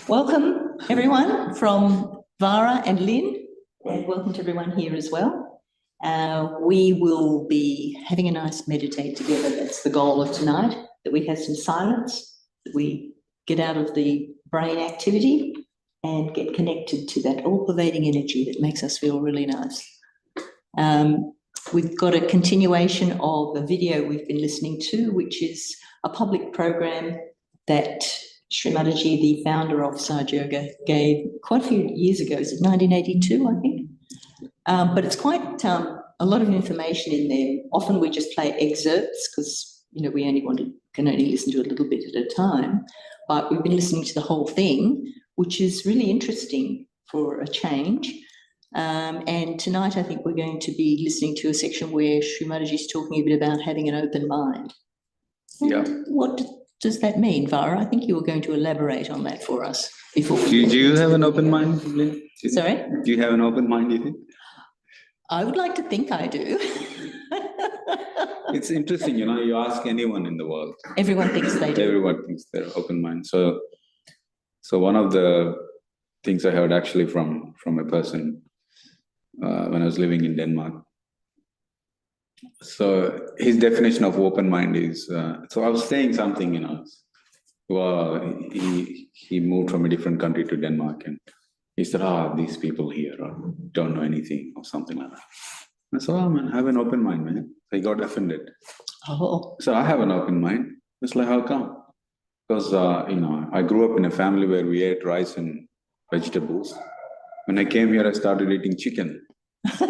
Welcome everyone from Vara and Lynn, and welcome to everyone here as well. We will be having a nice meditate together. That's the goal of tonight, that we have some silence, that we get out of the brain activity and get connected to that all-pervading energy that makes us feel really nice. We've got a continuation of a video we've been listening to, which is a public program that Shri Mataji, the founder of Sahaja Yoga, gave quite a few years ago. Is it 1982, I think? But it's quite a lot of information in there. Often we just play excerpts because, we can only listen to a little bit at a time. But we've been listening to the whole thing, which is really interesting for a change. And tonight I think we're going to be listening to a section where Shri Mataji is talking a bit about having an open mind. Yeah. What does that mean, Vara? I think you were going to elaborate on that for us before. Do you have an open mind, Lynn? Sorry? Do you have an open mind, do you think? I would like to think I do. It's interesting, you ask anyone in the world. Everyone thinks they do. Everyone thinks they're open mind. So one of the things I heard actually from a person when I was living in Denmark. So his definition of open mind is, so I was saying something, well, he moved from a different country to Denmark and he said, these people here don't know anything or something like that. I said, man, have an open mind, man. He got offended. Oh. So I have an open mind. It's like, how come? Because, I grew up in a family where we ate rice and vegetables. When I came here, I started eating chicken. So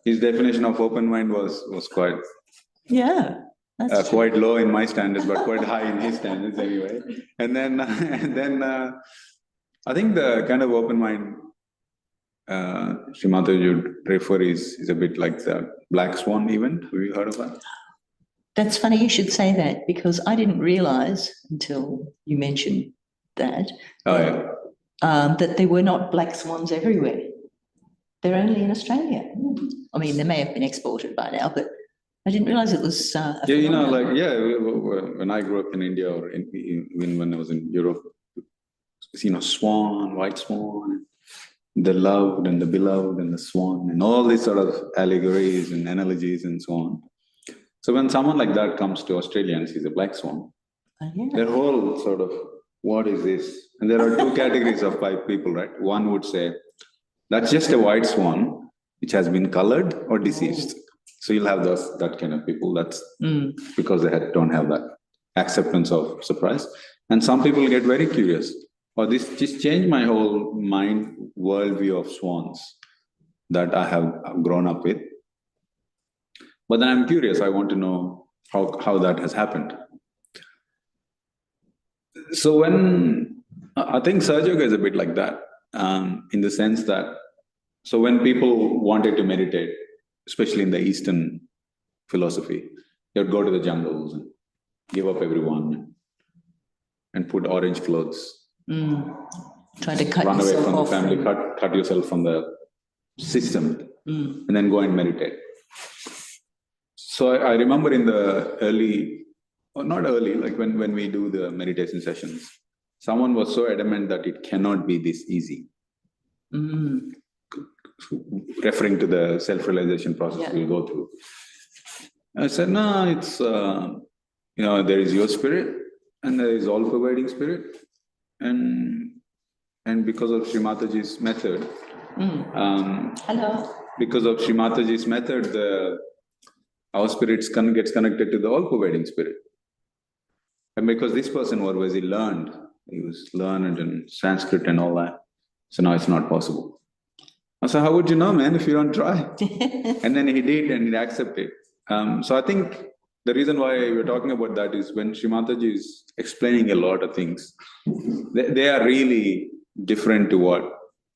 his definition of open mind was quite quite low in my standards, but quite high in his standards anyway. And then I think the kind of open mind Shri Mataji would refer is a bit like the Black Swan event. Have you heard of that? That's funny you should say that, because I didn't realise until you mentioned that, that there were not black swans everywhere. They're only in Australia. I mean, they may have been exported by now, but I didn't realise it was. When I grew up in India or even when I was in Europe, swan, white swan, the loved and the beloved and the swan, and all these sort of allegories and analogies and so on. So when someone like that comes to Australia and sees a black swan, their whole sort of, what is this? And there are two categories of people, right? One would say, that's just a white swan which has been colored or diseased. So you'll have that kind of people. That's because they don't have that acceptance of surprise. And some people get very curious. Or this just changed my whole mind worldview of swans that I have grown up with. But then I'm curious. I want to know how that has happened. So I think Sahaja Yoga is a bit like that. In the sense that, so when people wanted to meditate, especially in the Eastern philosophy, they would go to the jungles and give up everyone and put orange clothes. Try to cut run away from off. The family, cut yourself from the system, and then go and meditate. So I remember in the like when we do the meditation sessions, someone was so adamant that it cannot be this easy. Referring to the self-realization process we'll go through. I said, no, it's, there is your spirit and there is all-pervading spirit. And because of Shri Mataji's method, because of Shri Mataji's method, our spirit gets connected to the all-pervading spirit. And because this person was learned, he was learned in Sanskrit and all that. So now it's not possible. I said, how would you know, man, if you don't try? And then he did, and he accepted. So I think the reason why we're talking about that is when Shri Mataji is explaining a lot of things, they are really different to what,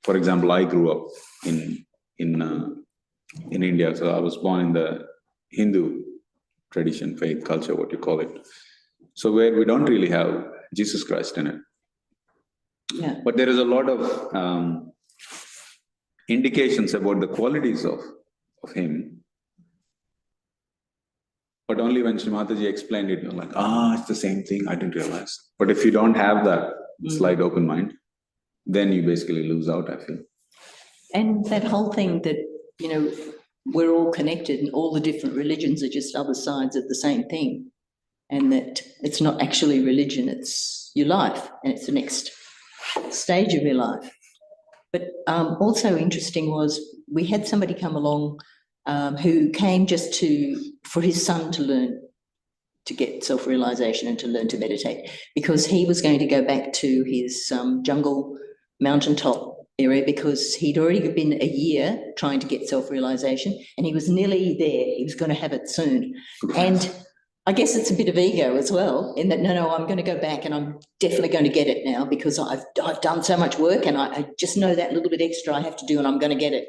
for example, I grew up in India. So I was born in the Hindu tradition, faith, culture, what you call it. So where we don't really have Jesus Christ in it. Yeah. But there is a lot of indications about the qualities of him. But only when Shri Mataji explained it, you're like, it's the same thing, I didn't realize. But if you don't have that slight open mind, then you basically lose out, I feel. And that whole thing that, we're all connected and all the different religions are just other sides of the same thing. And that it's not actually religion, it's your life and it's the next stage of your life. But also interesting was we had somebody come along who came just for his son to learn to get self-realization and to learn to meditate, because he was going to go back to his jungle mountaintop area because he'd already been a year trying to get self-realization and he was nearly there. He was going to have it soon. And I guess it's a bit of ego as well in that, no, I'm going to go back and I'm definitely going to get it now because I've done so much work and I just know that little bit extra I have to do and I'm going to get it.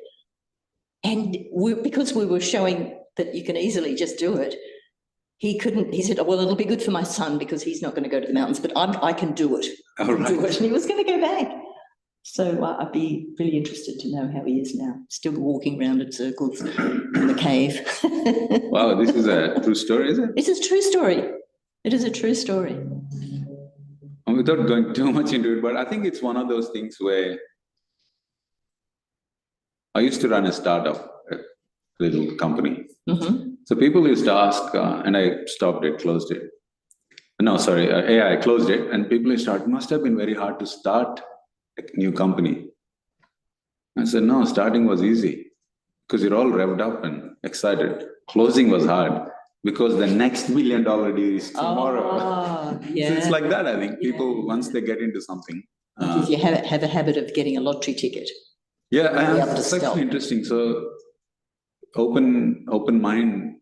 And because we were showing that you can easily just do it, he couldn't. He said, well, it'll be good for my son because he's not going to go to the mountains, but I can do it. All right. Do it. And he was going to go back. So I'd be really interested to know how he is now, still walking around in circles in the cave. Wow, this is a true story, is it? It's a true story. It is a true story. Without going too much into it, but I think it's one of those things where I used to run a startup, a little company. Mm-hmm. So people used to ask, and I stopped it, closed it. No, sorry, I closed it, and people used to start, must have been very hard to start a new company. I said, no, starting was easy because you're all revved up and excited. Closing was hard because the next $1 million deal is tomorrow. Oh, yeah. So it's like that, I think. People, once they get into something. Because you have a habit of getting a lottery ticket. Yeah, it's actually interesting. So open mind,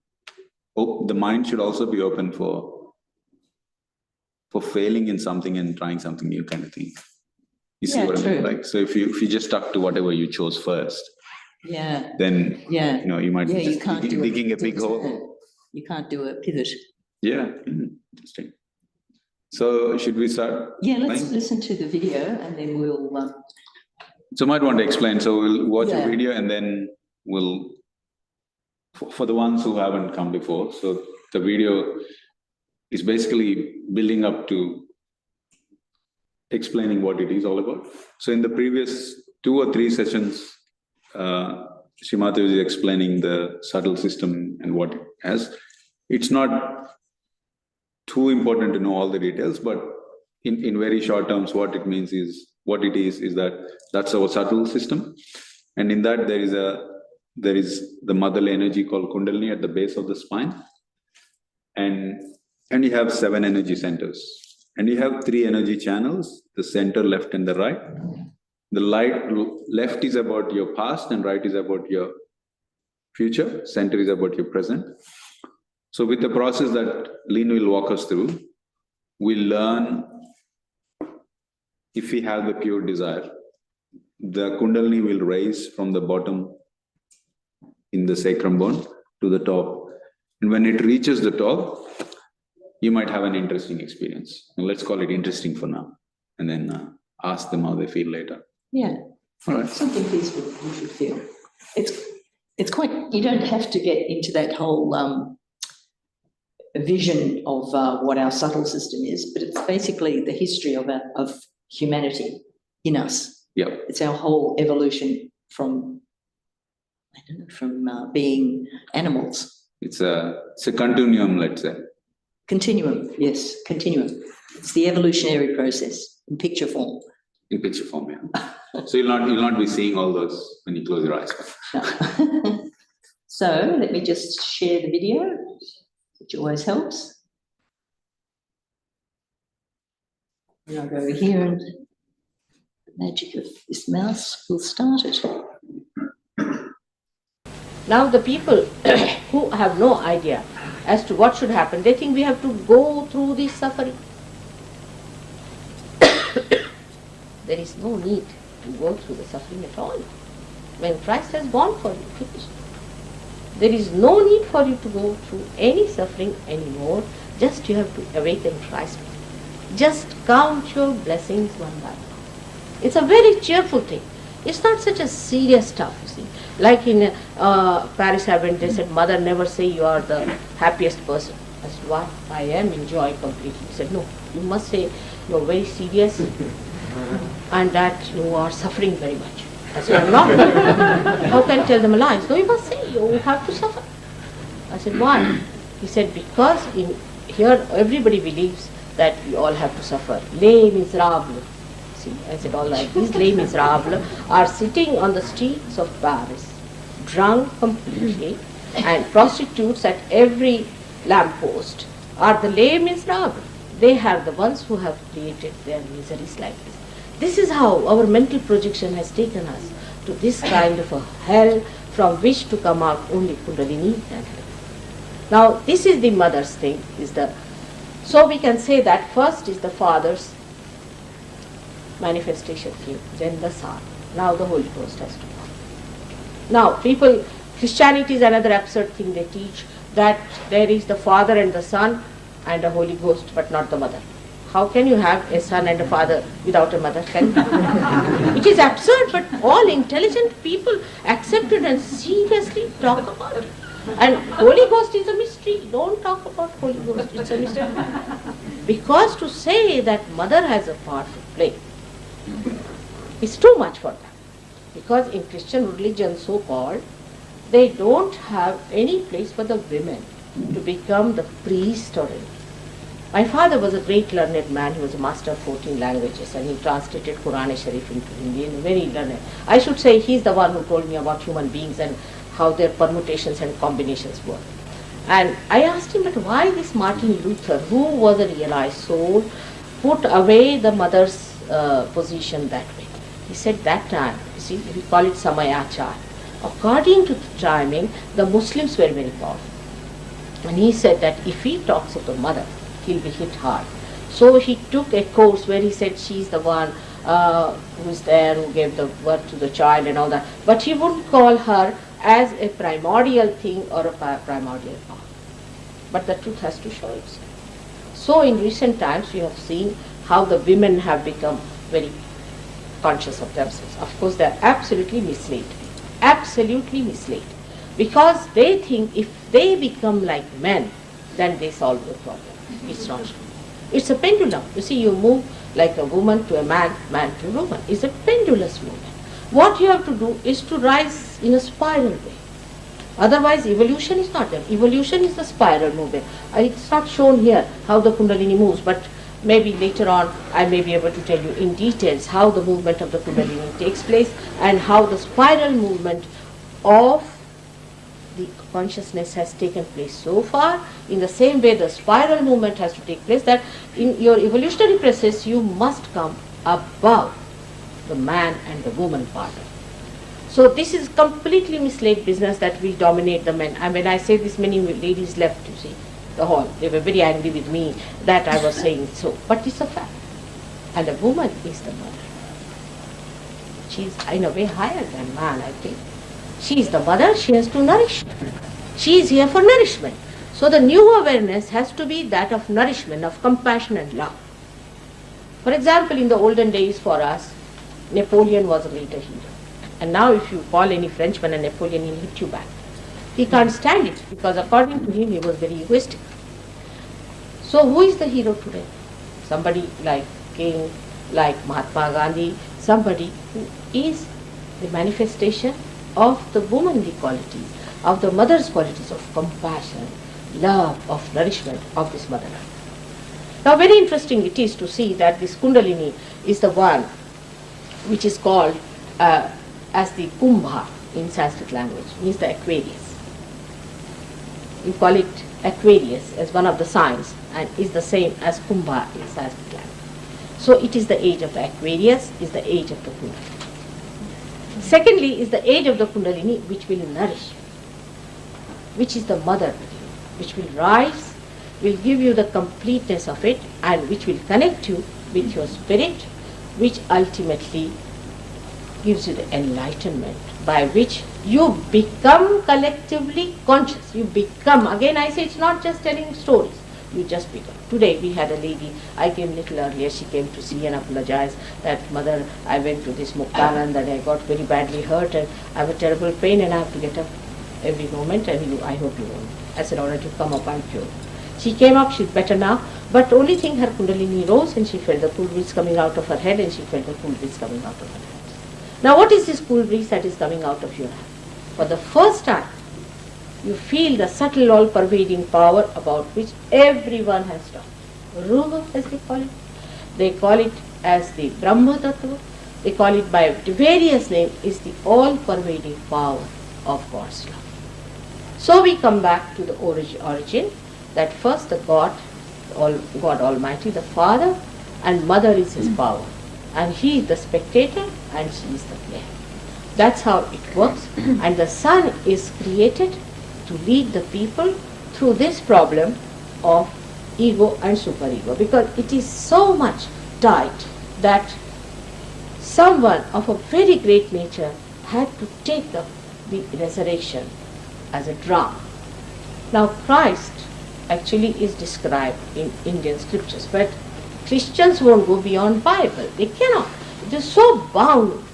the mind should also be open for failing in something and trying something new kind of thing. You see what I mean? Like, so if you just stuck to whatever you chose first, then you might be just digging a big hole. You can't do a pivot. Yeah, interesting. So should we start? Yeah, let's listen to the video and then we'll. So I might want to explain. So we'll watch a video and then we'll, for the ones who haven't come before. So the video is basically building up to explaining what it is all about. So in the previous 2 or 3 sessions, Shri Mataji is explaining the subtle system and what it has. It's not too important to know all the details, but in very short terms, what it means is, what it is that that's our subtle system. And in that there is the motherly energy called Kundalini at the base of the spine. And you have 7 energy centers. And you have 3 energy channels, the center, left, and the right. The left is about your past and right is about your future. Center is about your present. So with the process that Lynn will walk us through, we learn if we have the pure desire, the Kundalini will raise from the bottom in the sacrum bone to the top. And when it reaches the top, you might have an interesting experience. And let's call it interesting for now. And then ask them how they feel later. Yeah. All right. Something peaceful you should feel. It's quite, you don't have to get into that whole vision of what our subtle system is, but it's basically the history of humanity in us. Yeah. It's our whole evolution from being animals. It's a continuum, let's say. Continuum, yes, continuum. It's the evolutionary process in picture form. In picture form, yeah. So you'll not be seeing all those when you close your eyes. No. So let me just share the video, which always helps. And I'll go over here and the magic of this mouse will start it. Now the people who have no idea as to what should happen, they think we have to go through this suffering. There is no need to go through the suffering at all. When Christ has gone for you, finished. There is no need for you to go through any suffering anymore. Just you have to awaken Christ. Just count your blessings one by one. It's a very cheerful thing. It's not such a serious stuff, you see. Like in Paris Heaven, they said, Mother, never say you are the happiest person. I said, why? I am in joy completely. He said, no, you must say, you are very serious and that you are suffering very much. I said, I'm not. How can I tell them lies? No, you must say you have to suffer. I said, why? He said, because in here everybody believes that we all have to suffer. Les miserables. See, I said, all right, these les miserables are sitting on the streets of Paris, drunk completely, and prostitutes at every lamppost are the les miserables. They are the ones who have created their miseries like this. This is how our mental projection has taken us to this kind of a hell from which to come out only Kundalini can help. Now, this is the mother's thing. So we can say that first is the father's manifestation thing, then the son. Now the Holy Ghost has to come. Now, Christianity is another absurd thing they teach, that there is the Father and the Son and the Holy Ghost, but not the mother. How can you have a son and a father without a mother? It is absurd, but all intelligent people accept it and seriously talk about it. And Holy Ghost is a mystery. Don't talk about Holy Ghost, it's a mystery. Because to say that mother has a part to play is too much for them. Because in Christian religion, so-called, they don't have any place for the women to become the priest or anything. My father was a great learned man. He was a master of 14 languages and he translated Quran-e-Sharif into Hindi and very learned. I should say he's the one who told me about human beings and how their permutations and combinations work. And I asked him, but why this Martin Luther, who was a realized soul, put away the mother's position that way? He said that time, you see, we call it Samayachar. According to the timing, the Muslims were very powerful. And he said that if he talks of the mother, he'll be hit hard. So he took a course where he said she's the one who is there, who gave the birth to the child and all that. But he wouldn't call her as a primordial thing or a primordial power. But the truth has to show itself. So in recent times we have seen how the women have become very conscious of themselves. Of course, they are absolutely misled. Absolutely misled. Because they think if they become like men, then they solve the problem. It's not true. It's a pendulum. You see, you move like a woman to a man, man to a woman. It's a pendulous movement. What you have to do is to rise in a spiral way. Otherwise, evolution is not there. Evolution is the spiral movement. It's not shown here how the Kundalini moves, but maybe later on I may be able to tell you in details how the movement of the Kundalini takes place and how the spiral movement of the consciousness has taken place so far. In the same way, the spiral movement has to take place, that in your evolutionary process you must come above the man and the woman part. So this is completely misled business that will dominate the men. And when I say this, many ladies left, you see, the hall. They were very angry with me that I was saying so. But it's a fact. And a woman is the mother. She is in a way higher than man, I think. She is the mother, she has to nourish. She is here for nourishment. So the new awareness has to be that of nourishment, of compassion and love. For example, in the olden days for us, Napoleon was a greater hero. And now if you call any Frenchman a Napoleon, he'll hit you back. He can't stand it because according to him, he was very egoistic. So who is the hero today? Somebody like King, like Mahatma Gandhi, somebody who is the manifestation of the womanly qualities, of the mother's qualities of compassion, love, of nourishment of this mother. Now very interesting it is to see that this Kundalini is the one which is called as the Kumbha in Sanskrit language, means the Aquarius. You call it Aquarius as one of the signs and is the same as Kumbha in Sanskrit language. So it is the age of the Aquarius, is the age of the Kundalini. Secondly is the age of the Kundalini which will nourish, which is the mother, which will rise, will give you the completeness of it and which will connect you with your spirit, which ultimately gives you the enlightenment by which you become collectively conscious. You become, again I say it's not just telling stories, you just become. Today we had a lady, I came a little earlier, she came to see and apologize that mother, I went to this Muktanand and I got very badly hurt and I have a terrible pain and I have to get up every moment and I hope you won't. I said, all right, you come up, I'm cured. She came up, she's better now, but only thing, her kundalini rose and she felt the cool breeze coming out of her head and she felt the cool breeze coming out of her hands. Now what is this cool breeze that is coming out of your hand? For the first time, you feel the subtle all-pervading power about which everyone has talked. Ruha, as they call it. They call it as the Brahma Tattva. They call it by various names, is the all-pervading power of God's love. So we come back to the origin, that first the God Almighty, the Father, and Mother is His power. And He is the spectator and she is the player. That's how it works. And the Son is created to lead the people through this problem of ego and superego, because it is so much tight that someone of a very great nature had to take the resurrection as a drama. Now Christ actually is described in Indian scriptures, but Christians won't go beyond Bible. They cannot. It is so bound.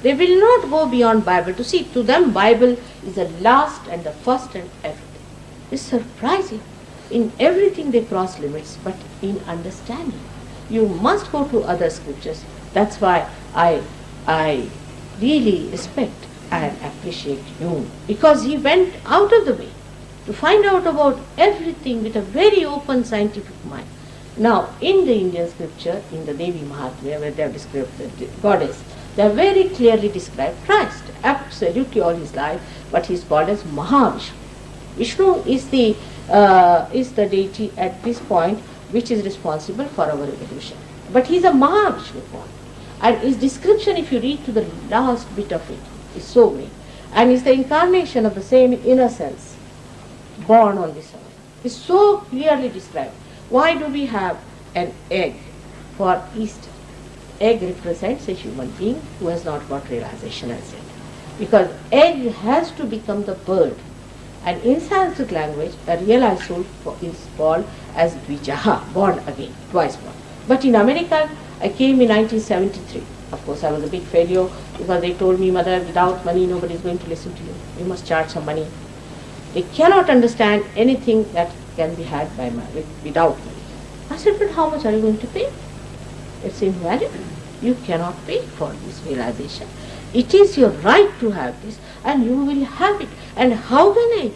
They will not go beyond Bible. To see, to them Bible is the last and the first and everything. It's surprising. In everything they cross limits, but in understanding, you must go to other scriptures. That's why I really respect and appreciate Jung, because he went out of the way to find out about everything with a very open scientific mind. Now, in the Indian scripture, in the Devi Mahatmya, where they have described the goddess, they have very clearly described Christ, absolutely all his life, but he is called as Mahavishnu. Vishnu is the deity at this point which is responsible for our evolution. But he is a Mahavishnu form. And his description, if you read to the last bit of it, is so great. And is the incarnation of the same innocence born on this earth. It's so clearly described. Why do we have an egg for Easter? Egg represents a human being who has not got realization as yet. Because egg has to become the bird. And in Sanskrit language, a realized soul is called as Dvijaha, born again, twice born. But in America, I came in 1973. Of course, I was a big failure because they told me, Mother, without money, nobody is going to listen to you. You must charge some money. They cannot understand anything that can be had by without money. I said, but how much are you going to pay? It's invaluable. You cannot pay for this realization. It is your right to have this, and you will have it. And how can I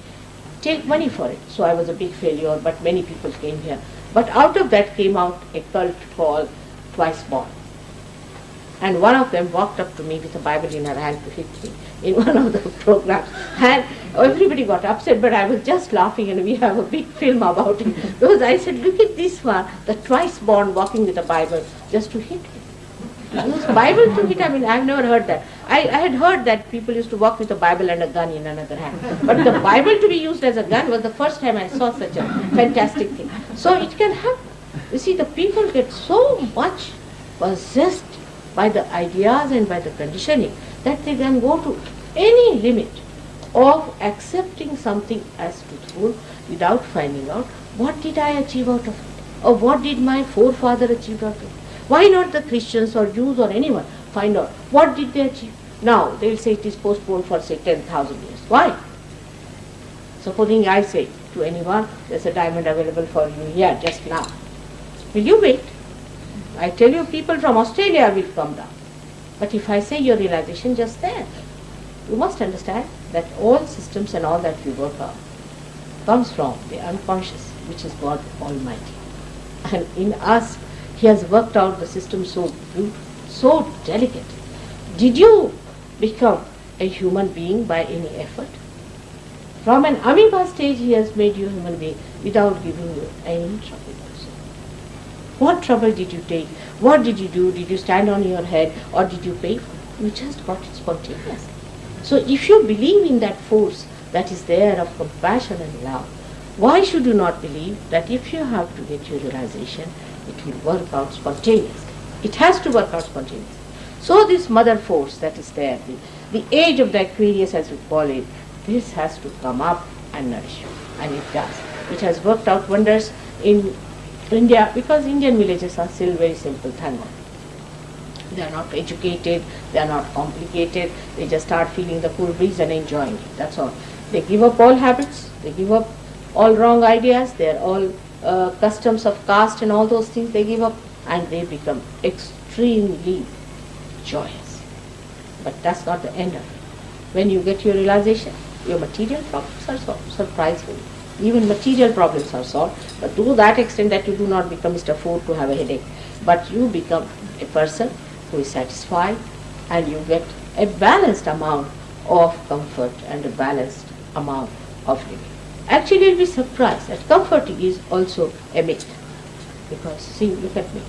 take money for it? So I was a big failure, but many people came here. But out of that came out a cult called Twice Born. And one of them walked up to me with a Bible in her hand to hit me in one of the programs. And everybody got upset, but I was just laughing, and we have a big film about it. Because I said, look at this one, the twice born walking with a Bible just to hit me. Use Bible to hit, I mean, I've never heard that. I had heard that people used to walk with a Bible and a gun in another hand. But the Bible to be used as a gun was the first time I saw such a fantastic thing. So it can happen. You see, the people get so much possessed by the ideas and by the conditioning that they can go to any limit of accepting something as truthful without finding out what did I achieve out of it, or what did my forefather achieve out of it. Why not the Christians or Jews or anyone find out what did they achieve? Now they will say it is postponed for say 10,000 years. Why? Supposing I say to anyone, there's a diamond available for you here just now. Will you wait? I tell you, people from Australia will come down. But if I say your realization just there, you must understand that all systems and all that we work on comes from the unconscious, which is God Almighty. And in us, He has worked out the system so beautiful, so delicate. Did you become a human being by any effort? From an amoeba stage, He has made you a human being without giving you any trouble. What trouble did you take? What did you do? Did you stand on your head or did you pay for it? You just got it spontaneously. So if you believe in that force that is there of compassion and love, why should you not believe that if you have to get your realization, it will work out spontaneously? It has to work out spontaneously. So this mother force that is there, the age of the Aquarius as we call it, this has to come up and nourish you. And it does. It has worked out wonders in India, because Indian villages are still very simple, thank God. They are not educated, they are not complicated, they just start feeling the cool breeze and enjoying it, that's all. They give up all habits, they give up all wrong ideas, they are all customs of caste and all those things they give up, and they become extremely joyous. But that's not the end of it. When you get your realization, your material problems are solved, surprisingly. Even material problems are solved, but to that extent that you do not become Mr. Ford to have a headache, but you become a person who is satisfied, and you get a balanced amount of comfort and a balanced amount of living. Actually, you'll be surprised that comforting is also a myth. Because, see, look at me.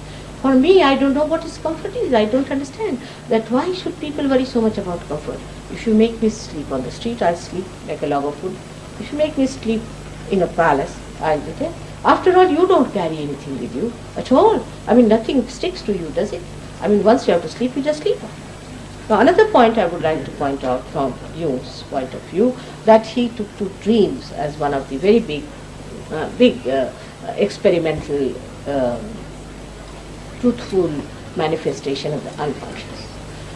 For me, I don't know what is comfort is. I don't understand that why should people worry so much about comfort. If you make me sleep on the street, I'll sleep like a log of wood. If you make me sleep in a palace, I'll be there. After all, you don't carry anything with you at all. I mean, nothing sticks to you, does it? I mean, once you have to sleep, you just sleep. Now, another point I would like to point out from Jung's point of view, that he took to dreams as one of the very big experimental, truthful manifestation of the unconscious.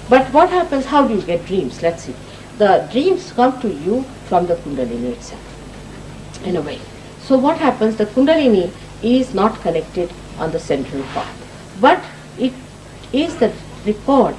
But what happens, how do you get dreams? Let's see. The dreams come to you from the Kundalini itself, in a way. So what happens, the Kundalini is not connected on the central part, but it is the record,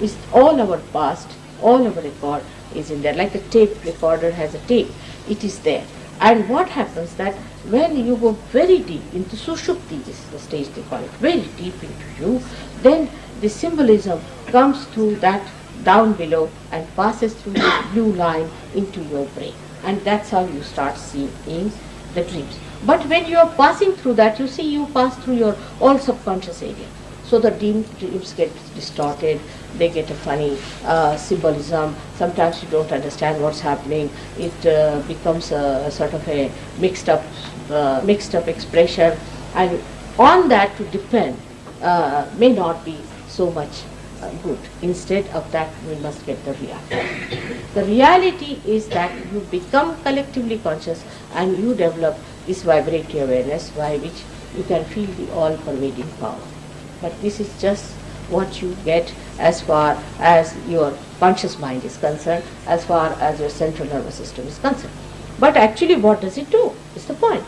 is all our past, all our record is in there, like a tape recorder has a tape, it is there. And what happens that when you go very deep into Sushupti, is the stage they call it, very deep into you, then the symbolism comes through that down below and passes through the blue line into your brain. And that's how you start seeing the dreams. But when you are passing through that, you see you pass through your all subconscious area. So the dreams get distorted, they get a funny symbolism. Sometimes you don't understand what's happening. It becomes a sort of a mixed up expression, and on that to depend may not be so much good. Instead of that, we must get the reality. The reality is that you become collectively conscious and you develop this vibratory awareness by which you can feel the all-pervading power. But this is just what you get as far as your conscious mind is concerned, as far as your central nervous system is concerned. But actually, what does it do is the point.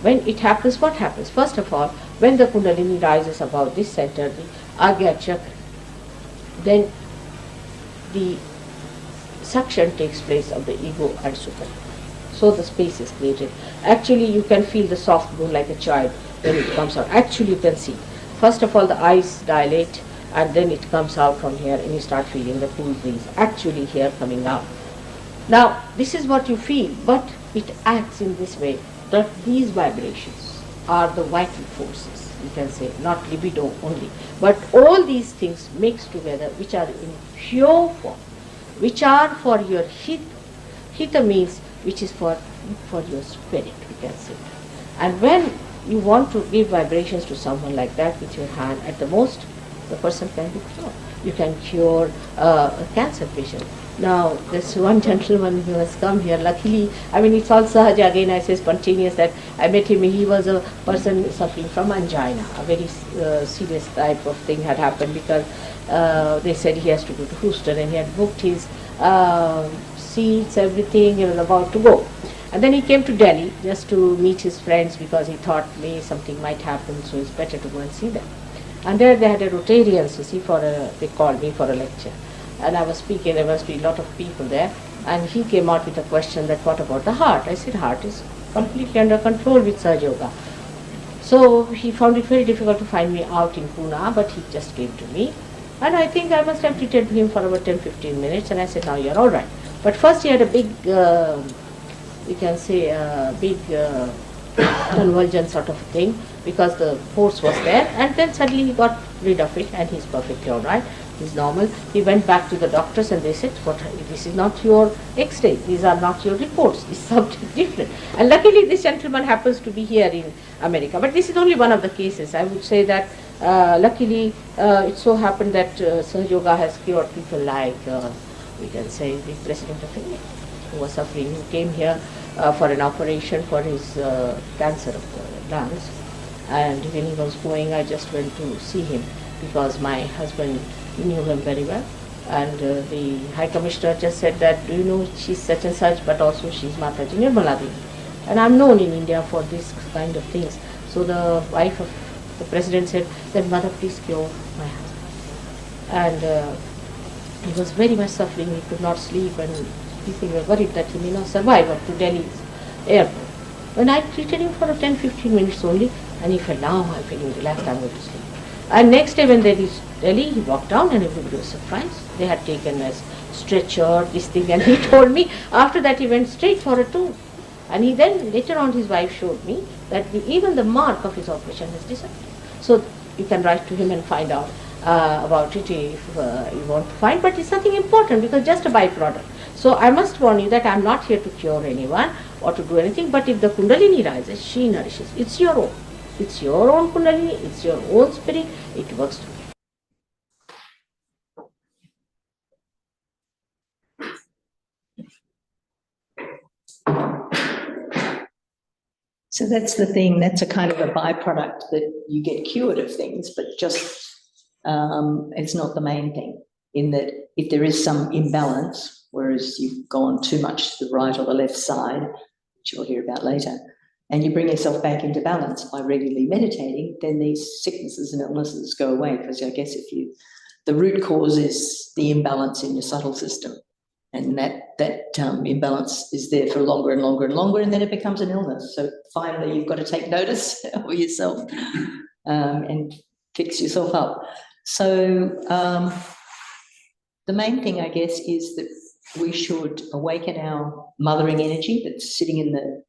When it happens, what happens? First of all, when the Kundalini rises above this center, the Agya Chakra, then the suction takes place of the ego and super. So the space is created. Actually, you can feel the soft bone like a child when it comes out. Actually, you can see. First of all, the eyes dilate, and then it comes out from here, and you start feeling the cool breeze actually here coming out. Now, this is what you feel, but it acts in this way that these vibrations are the vital forces, you can say, not libido only, but all these things mixed together, which are in pure form, which are for your hita. Hita means which is for your spirit, we can say. And when you want to give vibrations to someone like that with your hand, at the most, the person can be cured. You can cure a cancer patient. Now, this one gentleman who has come here, luckily, I mean, it's all Sahaja, again I say spontaneous, that I met him, he was a person suffering from angina. A very serious type of thing had happened because they said he has to go to Houston, and he had booked his seats, everything, he was about to go. And then he came to Delhi just to meet his friends because he thought maybe something might happen, so it's better to go and see them. And there they had a Rotarians, you see, they called me for a lecture. And I was speaking, there must be a lot of people there. And he came out with a question that, what about the heart? I said, heart is completely under control with Sahaja Yoga. So he found it very difficult to find me out in Pune, but he just came to me. And I think I must have treated him for about 10-15 minutes, and I said, now you're all right. But first he had a big, you can say, a big convulsion sort of thing, because the force was there, and then suddenly he got rid of it, and he's perfectly all right. He's normal. He went back to the doctors and they said, this is not your X-ray, these are not your reports, this is something different. And luckily this gentleman happens to be here in America. But this is only one of the cases. I would say that luckily it so happened that Sahaja Yoga has cured people like, we can say, the President of India, who was suffering, who came here for an operation for his cancer of the lungs. And when he was going, I just went to see him because my husband knew him very well, and the High Commissioner just said that, do you know, she's such and such, but also she's Mataji Nirmala Devi. And I'm known in India for this kind of things. So the wife of the president said that, "Mother, please cure my husband." And he was very much suffering. He could not sleep, and people were worried that he may not survive up to Delhi's airport. When I treated him for 10-15 minutes only, and he felt, "Now I'm feeling relaxed, I'm going to sleep." And next day when they reached Delhi, he walked down and everybody was surprised. They had taken a stretcher, this thing, and he told me after that he went straight for a tour. And he then, later on, his wife showed me that even the mark of his operation has disappeared. So you can write to him and find out about it if you want to find, but it's nothing important because just a byproduct. So I must warn you that I'm not here to cure anyone or to do anything, but if the Kundalini rises, she nourishes. It's your own. It's your own Kundalini, it's your own spirit, it works together. So that's the thing, that's a kind of a byproduct that you get cured of things, but just it's not the main thing, in that if there is some imbalance, whereas you've gone too much to the right or the left side, which you'll hear about later, and you bring yourself back into balance by regularly meditating, then these sicknesses and illnesses go away, because I guess the root cause is the imbalance in your subtle system. And that imbalance is there for longer and longer and longer, and then it becomes an illness. So finally, you've got to take notice of yourself and fix yourself up. So the main thing, I guess, is that we should awaken our mothering energy that's sitting in the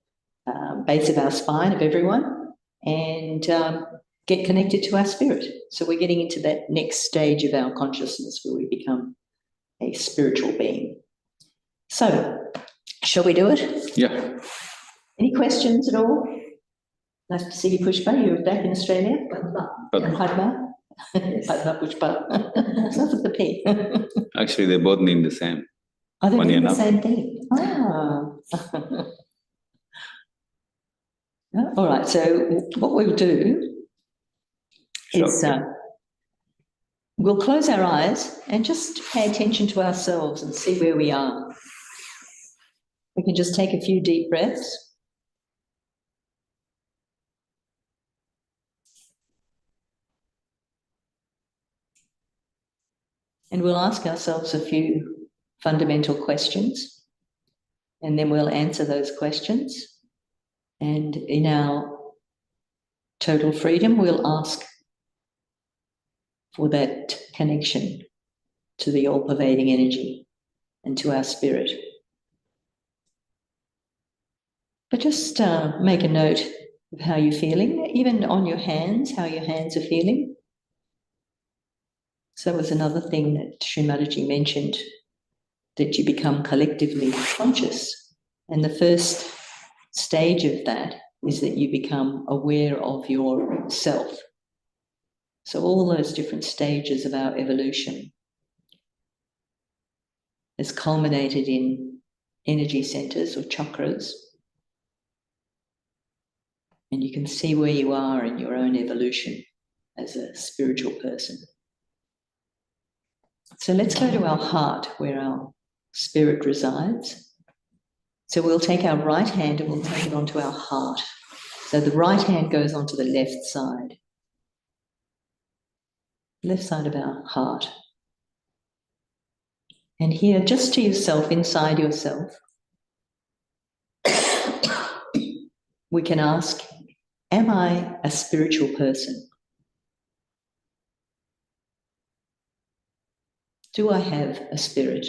base of our spine, of everyone, and get connected to our spirit. So we're getting into that next stage of our consciousness where we become a spiritual being. So, shall we do it? Yeah. Any questions at all? Nice to see you, Pushpa. You're back in Australia. Padma. Padma, Pushpa. Start with the P. Actually, they both mean the same. Oh, they mean the enough. same thing. Ah. All right, so what we'll do is we'll close our eyes and just pay attention to ourselves and see where we are. We can just take a few deep breaths. And we'll ask ourselves a few fundamental questions, and then we'll answer those questions. And in our total freedom, we'll ask for that connection to the all-pervading energy and to our spirit. But just make a note of how you're feeling, even on your hands, how your hands are feeling. So that was another thing that Shri Mataji mentioned, that you become collectively conscious. And the first stage of that is that you become aware of yourself. So all those different stages of our evolution is culminated in energy centers or chakras. And you can see where you are in your own evolution as a spiritual person. So let's go to our heart, where our spirit resides. So we'll take our right hand and we'll take it onto our heart. So the right hand goes onto the left side of our heart. And here, just to yourself, inside yourself, we can ask, am I a spiritual person? Do I have a spirit?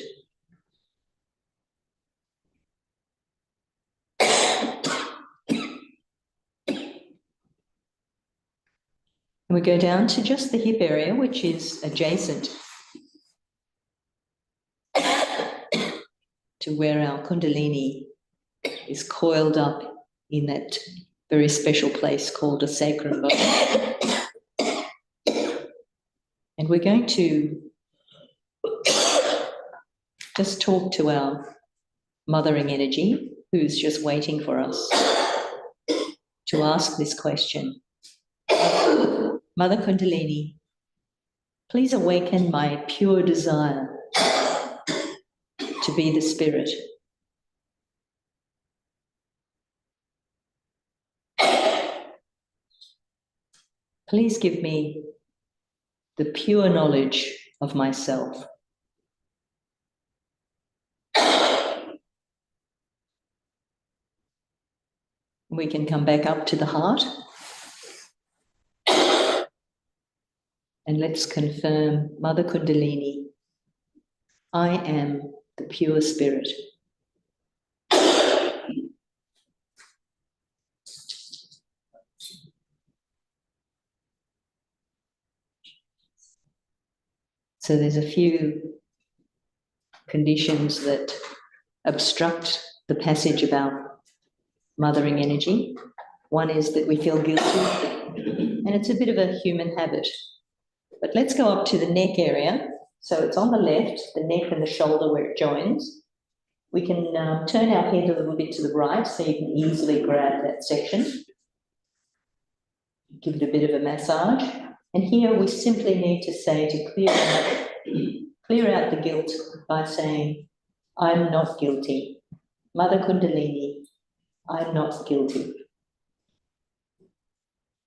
And we go down to just the hip area, which is adjacent to where our Kundalini is coiled up in that very special place called a sacrum bone. And we're going to just talk to our mothering energy, who's just waiting for us to ask this question. Mother Kundalini, please awaken my pure desire to be the spirit. Please give me the pure knowledge of myself. We can come back up to the heart. And let's confirm, Mother Kundalini, I am the pure spirit. So there's a few conditions that obstruct the passage of our mothering energy. One is that we feel guilty, and it's a bit of a human habit. But let's go up to the neck area. So it's on the left, the neck and the shoulder where it joins. We can turn our head a little bit to the right so you can easily grab that section. Give it a bit of a massage. And here we simply need to say, to clear out the guilt by saying, I'm not guilty. Mother Kundalini, I'm not guilty.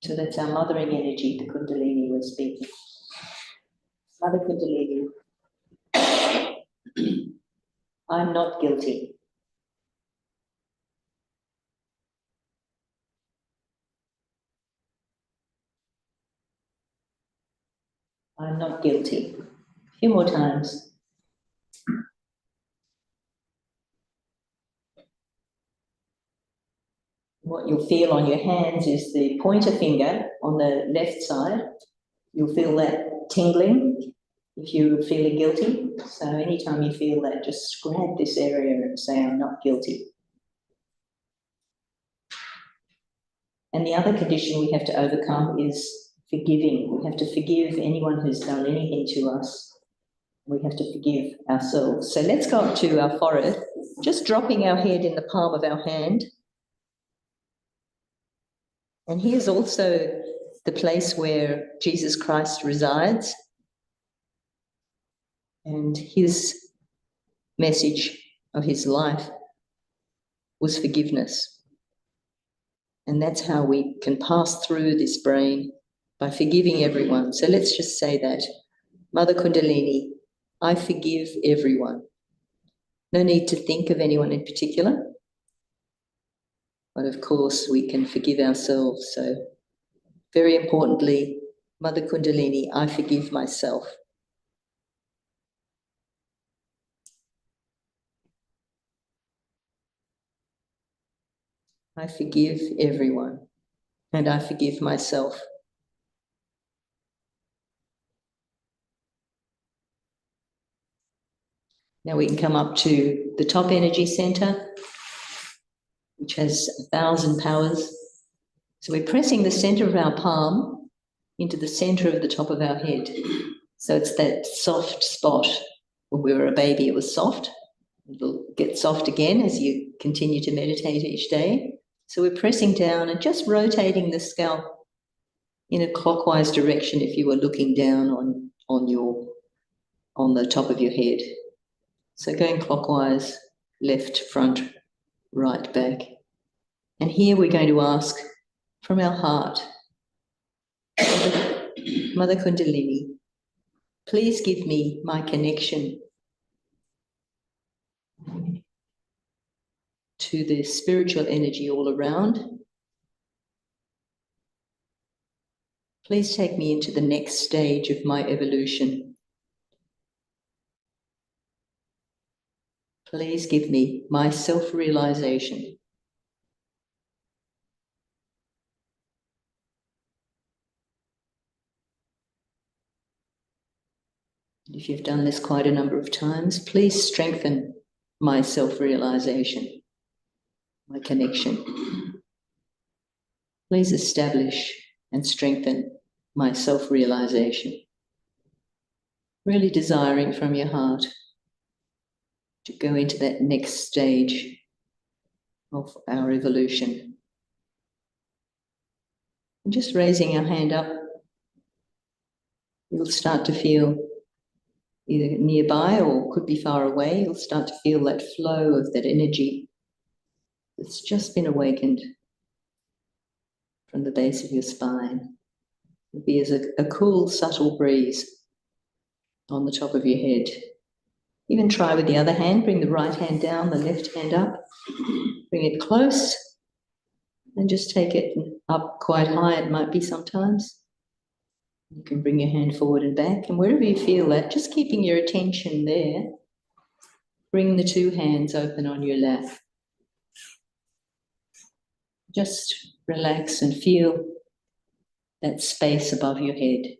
So that's our mothering energy, the Kundalini we're speaking. Mother Kundalini, I'm not guilty. I'm not guilty. A few more times. What you'll feel on your hands is the pointer finger on the left side. You'll feel that tingling if you're feeling guilty. So anytime you feel that, just grab this area and say, I'm not guilty. And the other condition we have to overcome is forgiving. We have to forgive anyone who's done anything to us. We have to forgive ourselves. So let's go up to our forehead, just dropping our head in the palm of our hand. And here's also the place where Jesus Christ resides. And his message of his life was forgiveness. And that's how we can pass through this brain, by forgiving everyone. So let's just say that. Mother Kundalini, I forgive everyone. No need to think of anyone in particular. But of course, we can forgive ourselves. So very importantly, Mother Kundalini, I forgive myself. I forgive everyone, and I forgive myself. Now we can come up to the top energy center, which has 1,000 powers. So we're pressing the center of our palm into the center of the top of our head. So it's that soft spot. When we were a baby, it was soft. It'll get soft again as you continue to meditate each day. So we're pressing down and just rotating the scalp in a clockwise direction if you were looking down on the top of your head. So going clockwise, left, front, right, back. And here we're going to ask from our heart, Mother Kundalini, please give me my connection to the spiritual energy all around. Please take me into the next stage of my evolution. Please give me my self-realization. If you've done this quite a number of times, please strengthen my self-realization, my connection. Please establish and strengthen my self-realization. Really desiring from your heart to go into that next stage of our evolution. And just raising our hand up, you'll start to feel either nearby or could be far away, you'll start to feel that flow of that energy that's just been awakened from the base of your spine. It'll be as a cool, subtle breeze on the top of your head. Even try with the other hand. Bring the right hand down, the left hand up. Bring it close and just take it up quite high. It might be sometimes. You can bring your hand forward and back, and wherever you feel that, just keeping your attention there. Bring the two hands open on your lap. Just relax and feel that space above your head.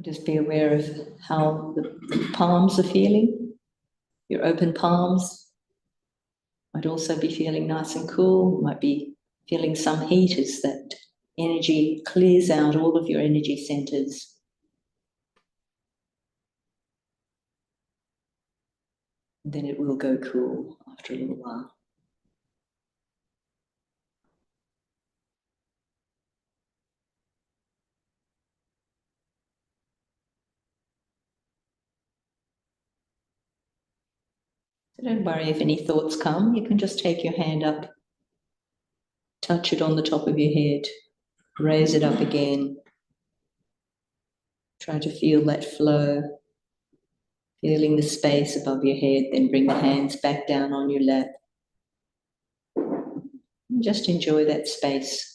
Just be aware of how the palms are feeling. Your open palms might also be feeling nice and cool. Might be feeling some heat as that energy clears out all of your energy centers. Then it will go cool after a little while. So don't worry if any thoughts come. You can just take your hand up, touch it on the top of your head, raise it up again. Try to feel that flow, feeling the space above your head, then bring the hands back down on your lap. And just enjoy that space.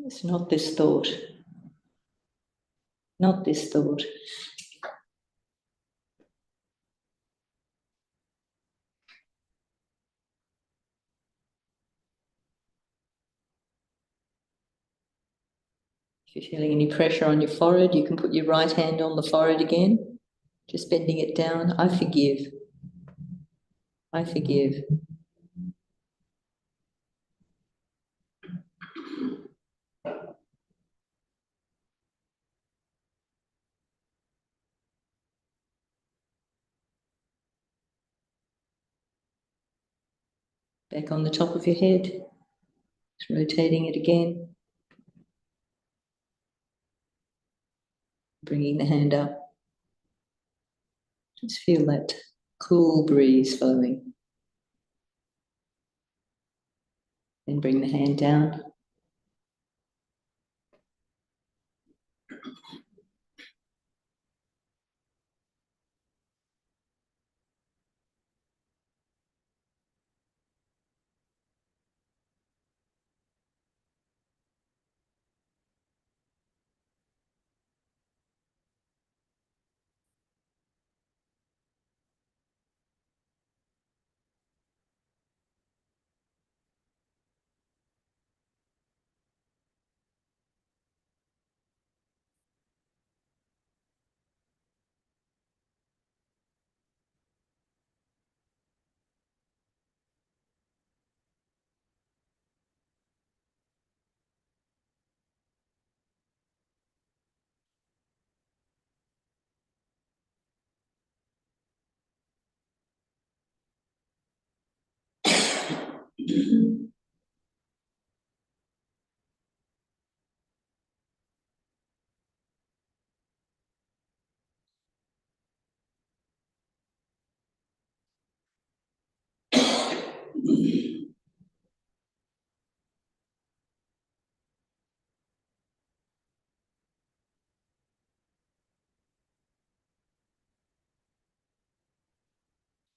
It's not this thought. Not this thought. If you're feeling any pressure on your forehead, you can put your right hand on the forehead again, just bending it down. I forgive. I forgive. Back on the top of your head, just rotating it again. Bringing the hand up. Just feel that cool breeze flowing. Then bring the hand down.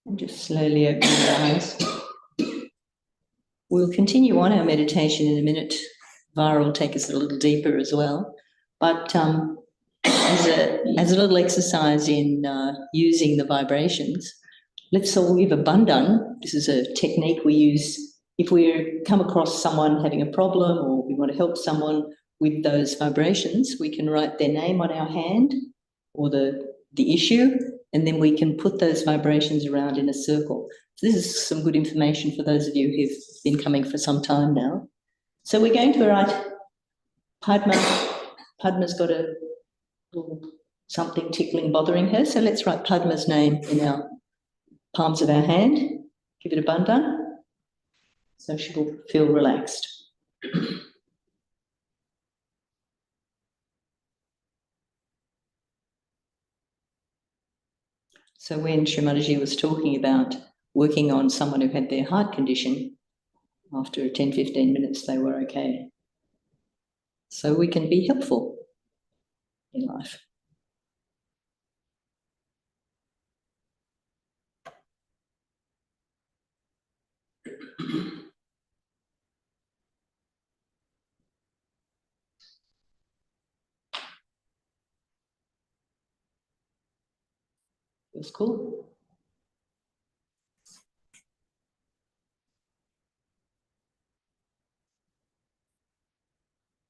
And just slowly open your eyes. We'll continue on our meditation in a minute. Vara will take us a little deeper as well. But as a little exercise in using the vibrations, let's all give a bandhan. This is a technique we use if we come across someone having a problem or we want to help someone with those vibrations. We can write their name on our hand or the issue, and then we can put those vibrations around in a circle. So this is some good information for those of you who've been coming for some time now. So we're going to write Padma. Padma's got a little something tickling, bothering her. So let's write Padma's name in our palms of our hand. Give it a bandhan, so she will feel relaxed. So when Shri Mataji was talking about working on someone who had their heart condition, after 10, 15 minutes, they were okay. So we can be helpful in life. It was cool.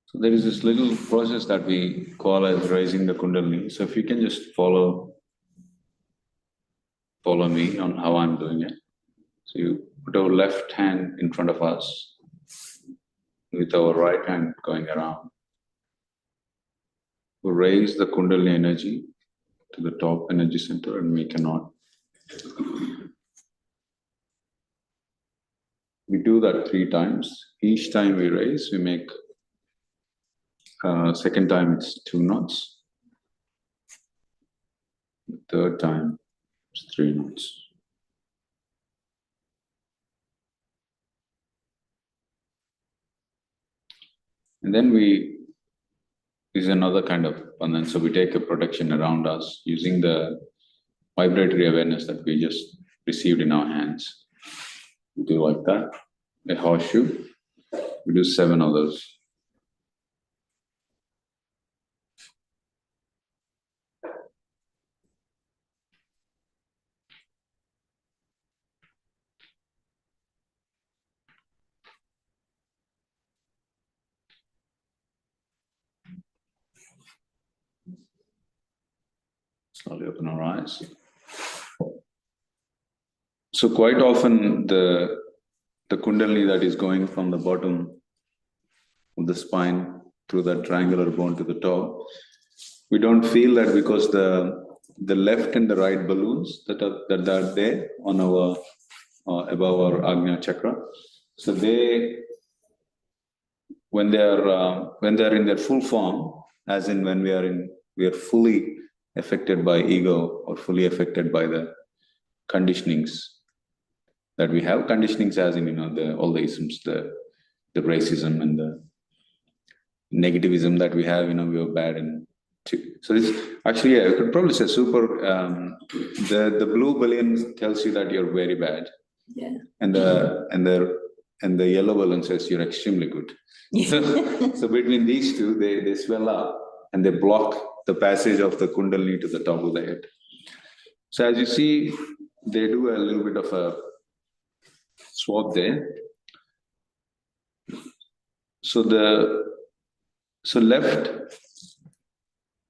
So there is this little process that we call as raising the Kundalini. So if you can just follow me on how I'm doing it. So you put our left hand in front of us with our right hand going around. We raise the Kundalini energy to the top energy center and make a knot. We do that 3 times. Each time we raise, we make second time it's 2 knots. The third time it's 3 knots. And then is another kind of bandhan. So we take a protection around us using the vibratory awareness that we just received in our hands. We do like that. A horseshoe. We do 7 others. Slowly open our eyes. So quite often the Kundalini that is going from the bottom of the spine through that triangular bone to the top, we don't feel that because the left and the right balloons that are there on our above our Agnya chakra. So when they are in their full form, as in when we are fully affected by ego or fully affected by the conditionings that we have. Conditionings as in, all the isms, the racism and the negativism that we have, we are bad and so this actually, I could probably say super, the blue balloon tells you that you're very bad. Yeah. And the yellow balloon says you're extremely good. So between these two, they swell up and they block the passage of the Kundalini to the top of the head. So as you see, they do a little bit of a swap there. So left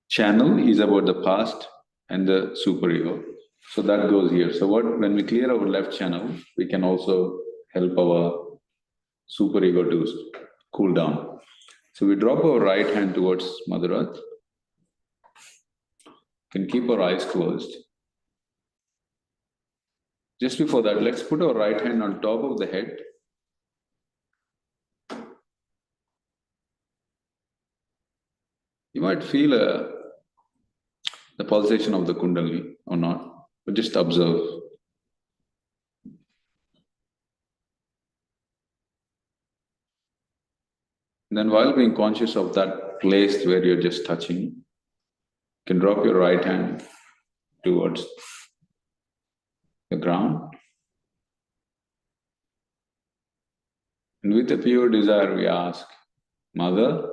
channel is about the past and the superego. So that goes here. So when we clear our left channel, we can also help our superego to cool down. So we drop our right hand towards Mother Earth. Can keep our eyes closed. Just before that, let's put our right hand on top of the head. You might feel the pulsation of the Kundalini or not, but just observe. And then while being conscious of that place where you're just touching, you can drop your right hand towards the ground. And with a pure desire, we ask, Mother,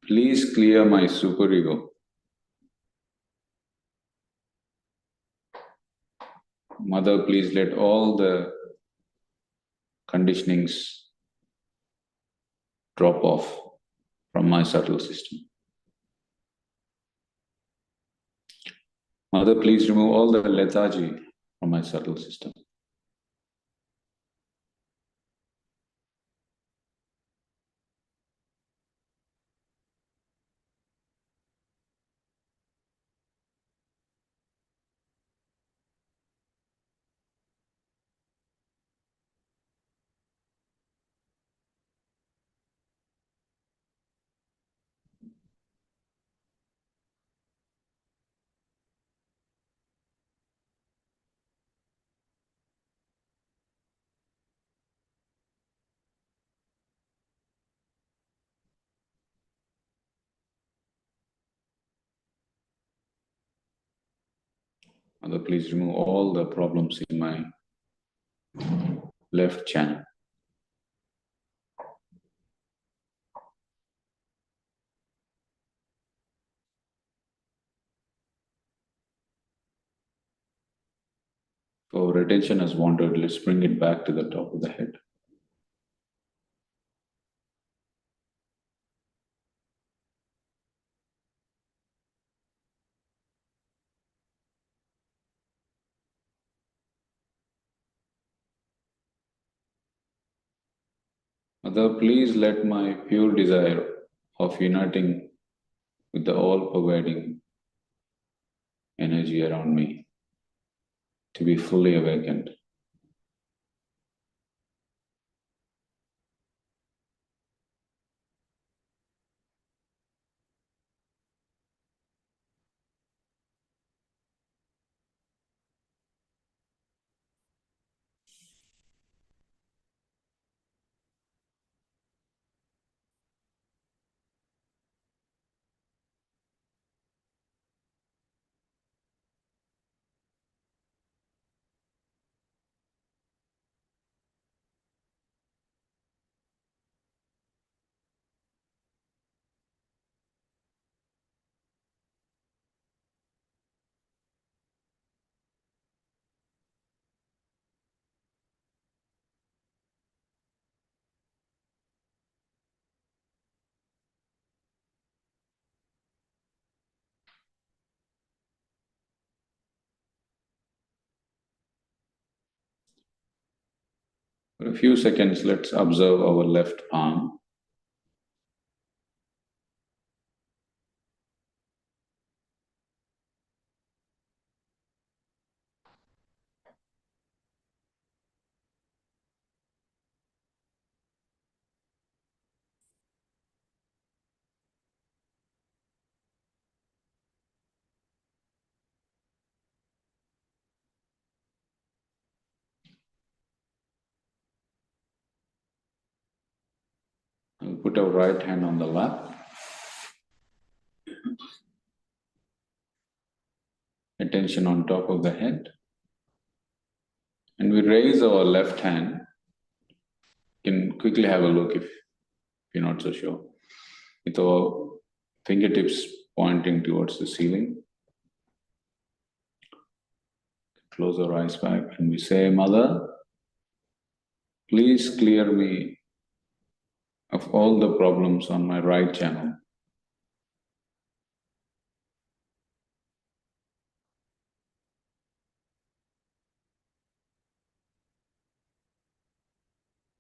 please clear my superego. Mother, please let all the conditionings drop off from my subtle system. Mother, please remove all the lethargy from my subtle system. Mother, please remove all the problems in my left channel. If our attention has wandered, let's bring it back to the top of the head. Mother, please let my pure desire of uniting with the all-pervading energy around me to be fully awakened. For a few seconds, let's observe our left palm. We'll put our right hand on the lap. Attention on top of the head. And we raise our left hand. You can quickly have a look if you're not so sure. With our fingertips pointing towards the ceiling. Close our eyes back and we say, Mother, please clear me of all the problems on my right channel.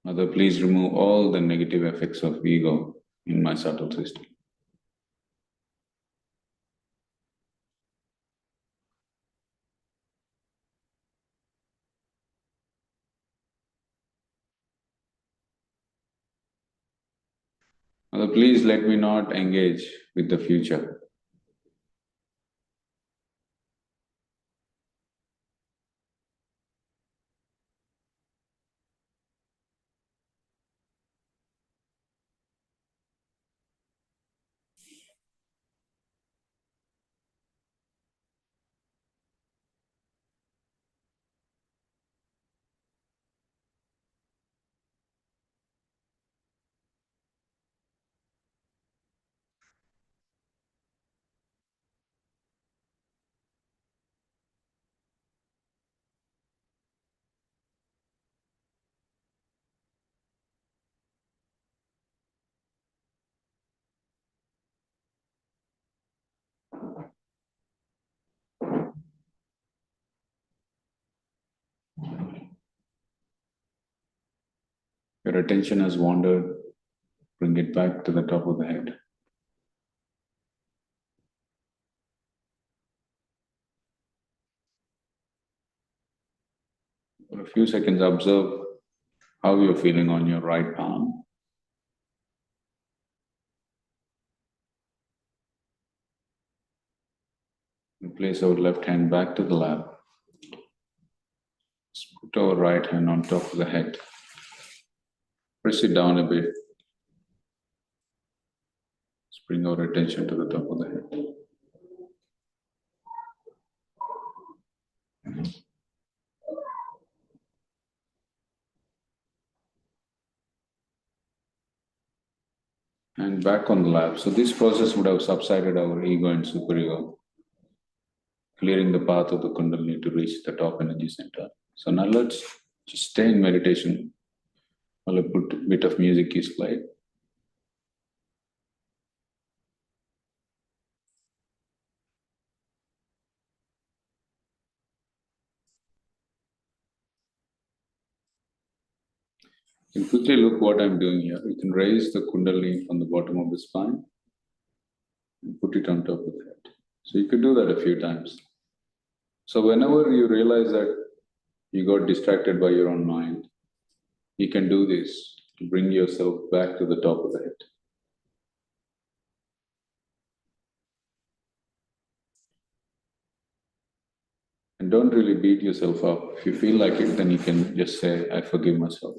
Mother, please remove all the negative effects of ego in my subtle system. Mother, please let me not engage with the future. Your attention has wandered, bring it back to the top of the head. For a few seconds, observe how you're feeling on your right palm. And place our left hand back to the lap. Just put our right hand on top of the head. Press it down a bit. Just bring our attention to the top of the head. And back on the lap. So this process would have subsided our ego and superego, clearing the path of the Kundalini to reach the top energy center. So now let's just stay in meditation while I put a bit of music is played. You can quickly look what I'm doing here. You can raise the Kundalini from the bottom of the spine and put it on top of the head. So you could do that a few times. So whenever you realize that you got distracted by your own mind, you can do this to bring yourself back to the top of the head. And don't really beat yourself up. If you feel like it, then you can just say, I forgive myself.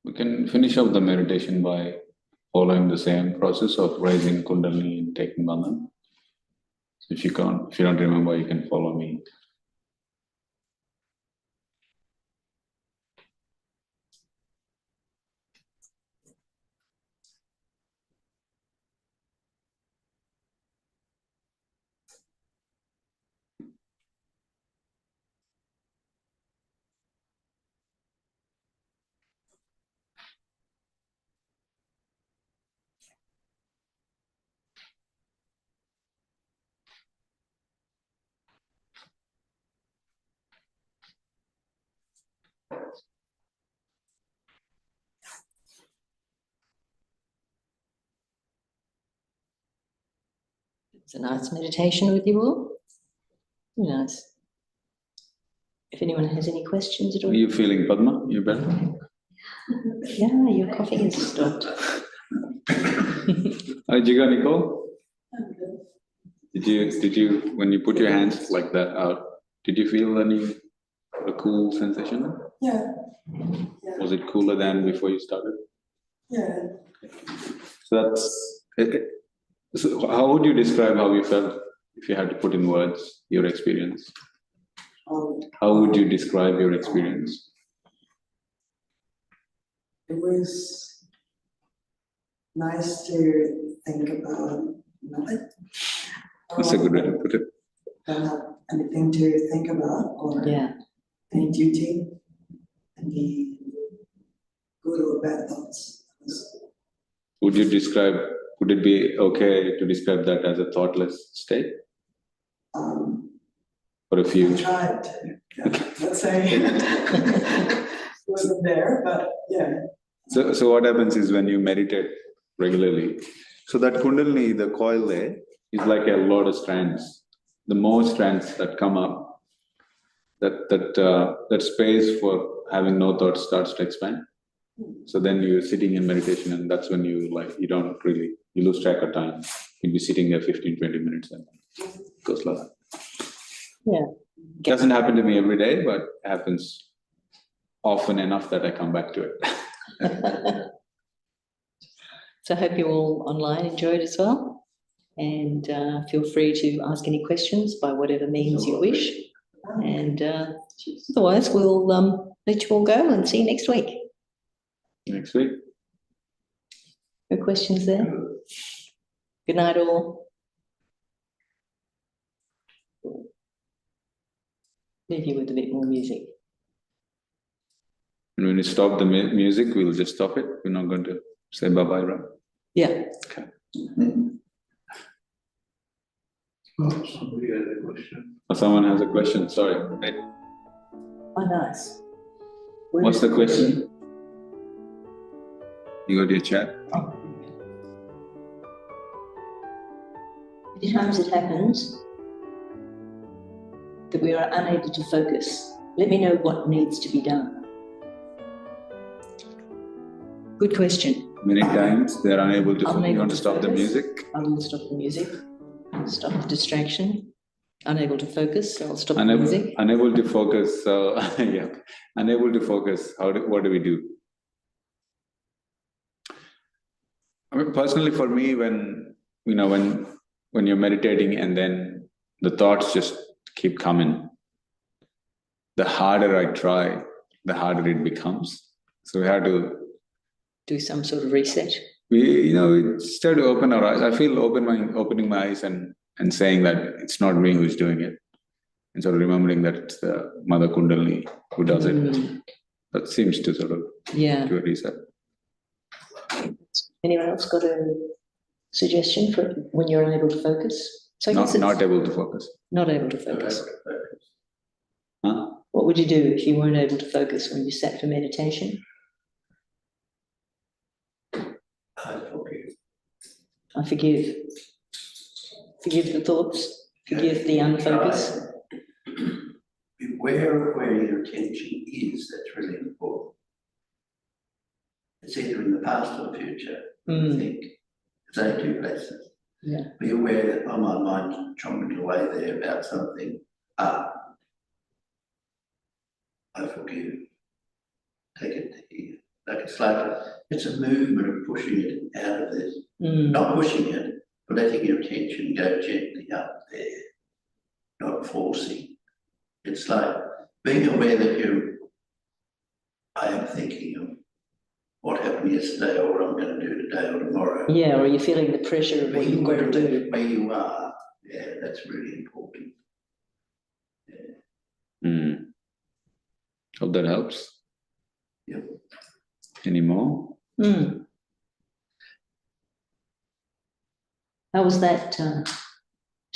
We can finish up the meditation by following the same process of raising Kundalini and taking Bandhan. So if you don't remember, you can follow me. It's a nice meditation with you all. Nice. If anyone has any questions at all. Are you feeling, Padma? You better? Yeah, your coughing has stopped. Jiga, Nicole? Did you, when you put your hands like that out, did you feel a cool sensation? Yeah. Was it cooler than before you started? Yeah. So that's it. So how would you describe how you felt if you had to put in words your experience? How would you describe your experience? It was nice to think about nothing. That's a good way to put it. Don't have anything to think about or any duty, any good or bad thoughts. Would it be okay to describe that as a thoughtless state? For a few? I tried to, let's say. Wasn't there, but yeah. So what happens is when you meditate regularly, so that Kundalini, the coil there, is like a lot of strands. The more strands that come up, that space for having no thoughts starts to expand. So then you're sitting in meditation, and that's when you lose track of time. You'll be sitting there 15, 20 minutes and it goes like that. Yeah. It doesn't happen to me every day, but it happens often enough that I come back to it. So I hope you all online enjoyed as well. And feel free to ask any questions by whatever means you wish. And otherwise, we'll let you all go and see you next week. Next week. No questions there? Good night, all. Leave you with a bit more music. And when you stop the music, we'll just stop it. We're not going to say bye-bye, right? Yeah. Okay. Somebody has a question. Or someone has a question, sorry. Right. Oh, nice. What's the question? You got your chat? Many times it happens that we are unable to focus. Let me know what needs to be done. Good question. Many times they're unable to Unable you want to to stop the focus. music? I will stop the music. Stop the distraction. Unable to focus, so I'll stop the music. Unable to focus, so yeah. Unable to focus, what do we do? I mean, personally for me, when you're meditating and then the thoughts just keep coming, the harder I try, the harder it becomes. So we have to Do some sort of reset. we start to open our eyes. I feel opening my eyes and saying that it's not me who's doing it. And sort of remembering that it's the Mother Kundalini who does it. That seems to sort of do a reset. Anyone else got a suggestion for when you're unable to focus? So I guess it's Not able to focus. not able to focus. Huh? What would you do if you weren't able to focus when you sat for meditation? I forgive. Forgive the thoughts. Forgive the unfocus. Beware of where your attention is, that's really important. It's either in the past or the future, I think. It's only two places. Yeah. Be aware that, oh, my mind's chomping away there about something. I forgive. Take it to here. Like it's a movement of pushing it out of this. Not pushing it, but letting your attention go gently up there, not forcing. It's like being aware that I am thinking of what happened yesterday or what I'm going to do today or tomorrow. Yeah, or you're feeling the pressure of what you've got to do. Where you are, yeah, that's really important. Hope that helps. Yep. Any more? How was that,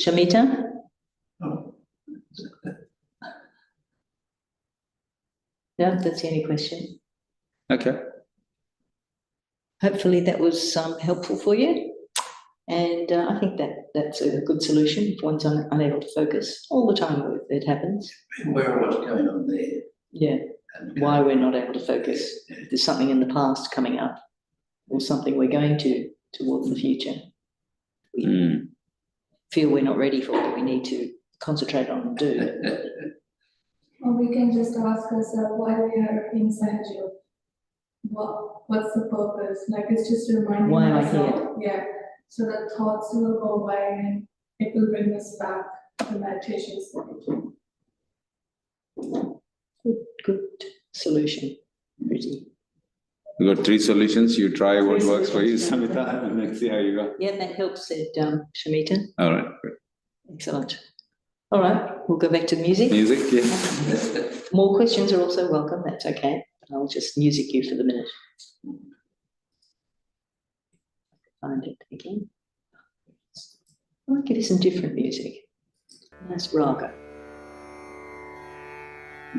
Shamita? Oh. No, that's the only question. Okay. Hopefully that was helpful for you. And I think that's a good solution if one's unable to focus. All the time it happens. Be aware of what's going on there. Yeah. Why we're not able to focus. If there's something in the past coming up or something we're going towards the future. We feel we're not ready for what we need to concentrate on and do. Or we can just ask ourselves why we are in Sahaja. What's the purpose? Like it's just reminding Why am I myself, yeah. So that thoughts will go away and it will bring us back to meditation state. Good solution. Pretty. You got 3 solutions. You try what works for you, Samita, and then see how you go. Yeah, that helps, said Shamita. All right. Good. Excellent. All right, we'll go back to music. Music, yeah. More questions are also welcome. That's okay. I'll just music you for the minute. Find it again. I might give you some different music. Nice raga.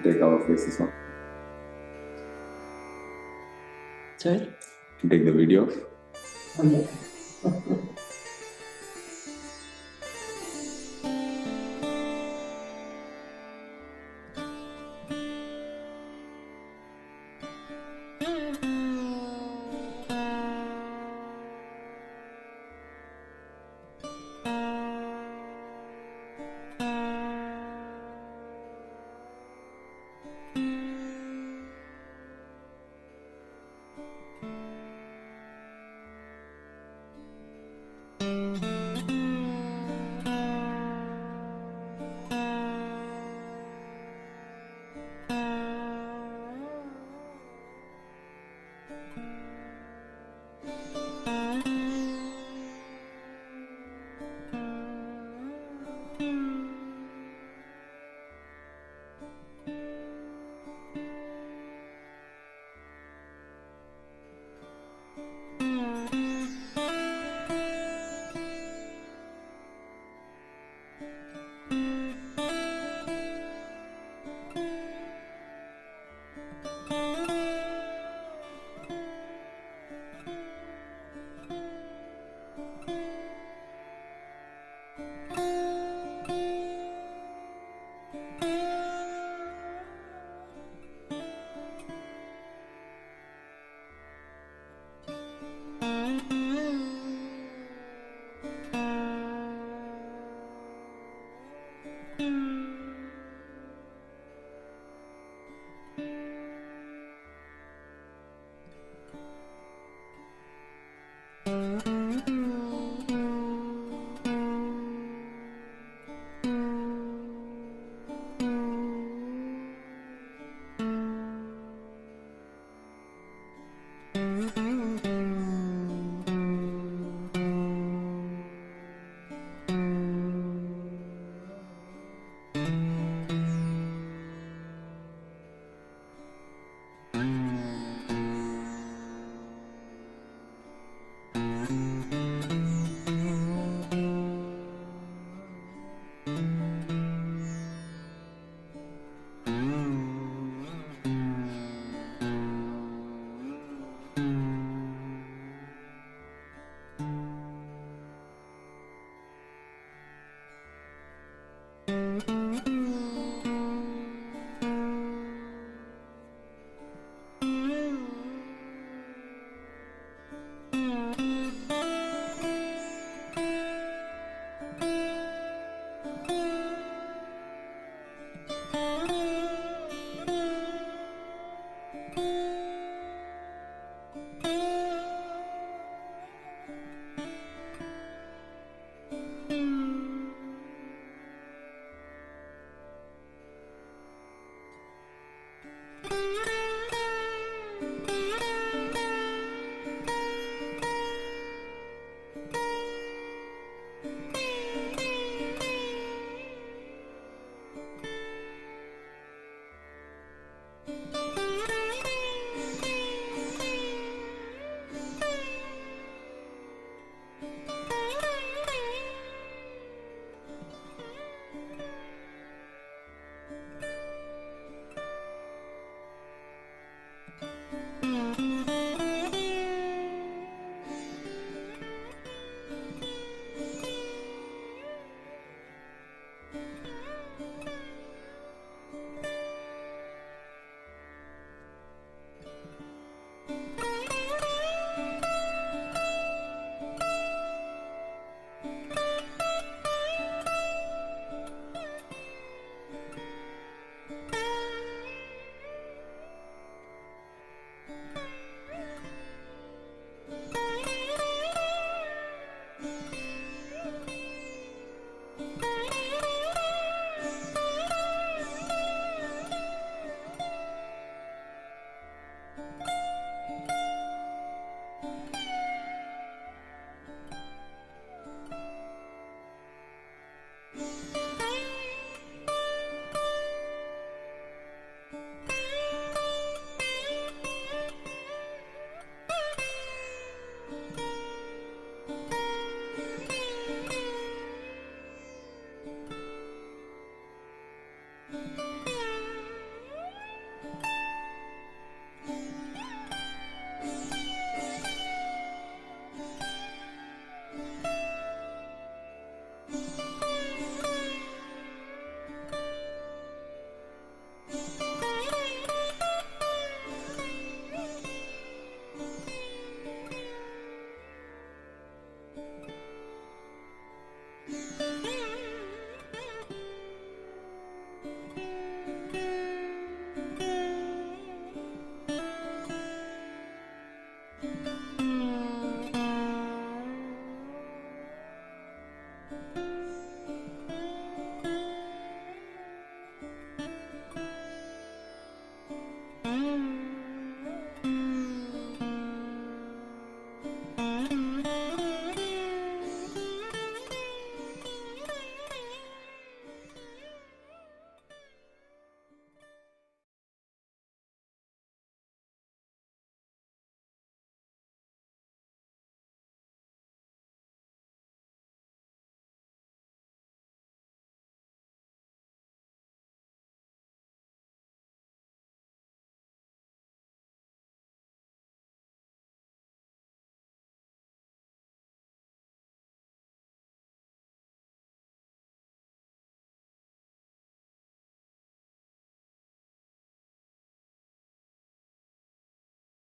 Take our faces off. Sorry? Take the video off. Oh, yeah.